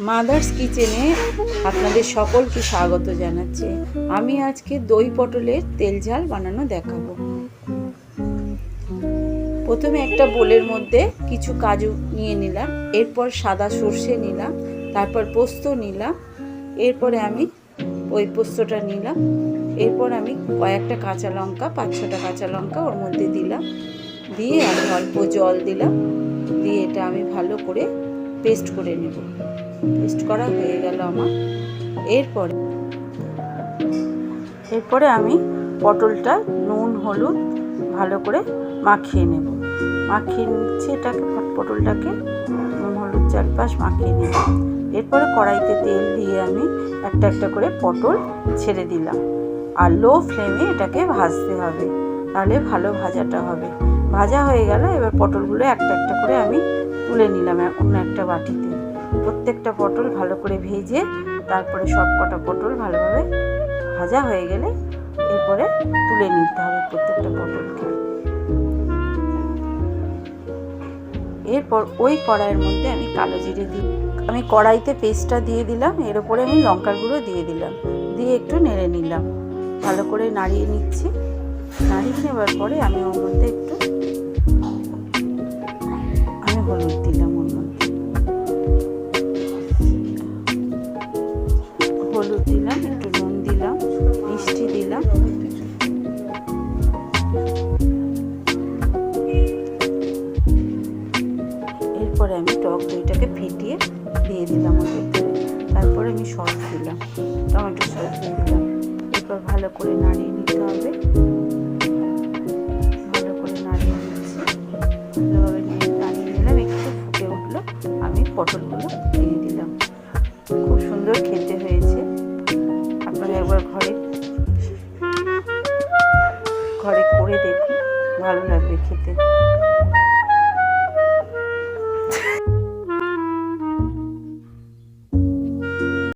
Mother's কিচেনে আপনাদের সকলকে স্বাগত জানাচ্ছি। আমি আজকে দই পটলের তেল ঝাল বানানো দেখাবো। প্রথমে একটা বোলের মধ্যে কিছু কাজু নিয়ে নিলাম, এরপর সাদা সর্ষে নিলাম, তারপর পোস্ত নিলাম, এরপরে আমি ওই পোস্তটা নিলাম, এরপর আমি কয়েকটা কাঁচা লঙ্কা, 5-6টা কাঁচা লঙ্কা ওর মধ্যে দিলাম, দিয়ে আমি অল্প জল দিলাম, দিয়ে এটা আমি ভালো করে পেস্ট করে নেব। পেস্ট করা হয়ে গেল আমার। এরপরে আমি পটলটা নুন হলুদ ভালো করে মাখিয়ে নেব। মাখিয়ে নিচ্ছি এটাকে, পটলটাকে নুন হলুদ চারপাশ মাখিয়ে নেব। এরপরে কড়াইতে তেল দিয়ে আমি একটা একটা করে পটল ছেড়ে দিলাম, আর লো ফ্লেমে এটাকে ভাজতে হবে, তাহলে ভালো ভাজাটা হবে। ভাজা হয়ে গেল। এবার পটলগুলো একটা একটা করে আমি তুলে নিলাম অন্য একটা বাটিতে। প্রত্যেকটা পটল ভালো করে ভেজে তারপরে সব কটা পটল ভালোভাবে ভাজা হয়ে গেলে এরপরে তুলে নিতে হবে প্রত্যেকটা পটলকে। এরপর ওই কড়াইয়ের মধ্যে আমি কালো জিরে আমি কড়াইতে পেস্টটা দিয়ে দিলাম, এর উপরে আমি লঙ্কার গুঁড়ো দিয়ে দিলাম, দিয়ে একটু নেড়ে নিলাম, ভালো করে নাড়িয়ে নিচ্ছি। নাড়িয়ে নেবার পরে আমি ওর মধ্যে একটু হলুদ দিলাম, ওর মধ্যে হলুদ দিলাম, একটু নুন দিলাম, মিষ্টি দিলাম, এরপরে আমি টক দইটাকে ফেটিয়ে দিয়ে দিলাম ওর ভিতরে। তারপরে আমি সস দিলাম, টমেটো সস দিয়ে দিলাম। এরপর ভালো করে নাড়িয়ে নিতে হবে। ভালো করে নাড়িয়ে নিচ্ছি, ভালোভাবে নাড়িয়ে নিলাম। একটু ফুটে উঠলো, আমি পটলগুলো দিয়ে দিলাম। খুব সুন্দর খেতে হয়েছে। আপনারা একবার ঘরে করে দেখুন, ভালো লাগবে খেতে।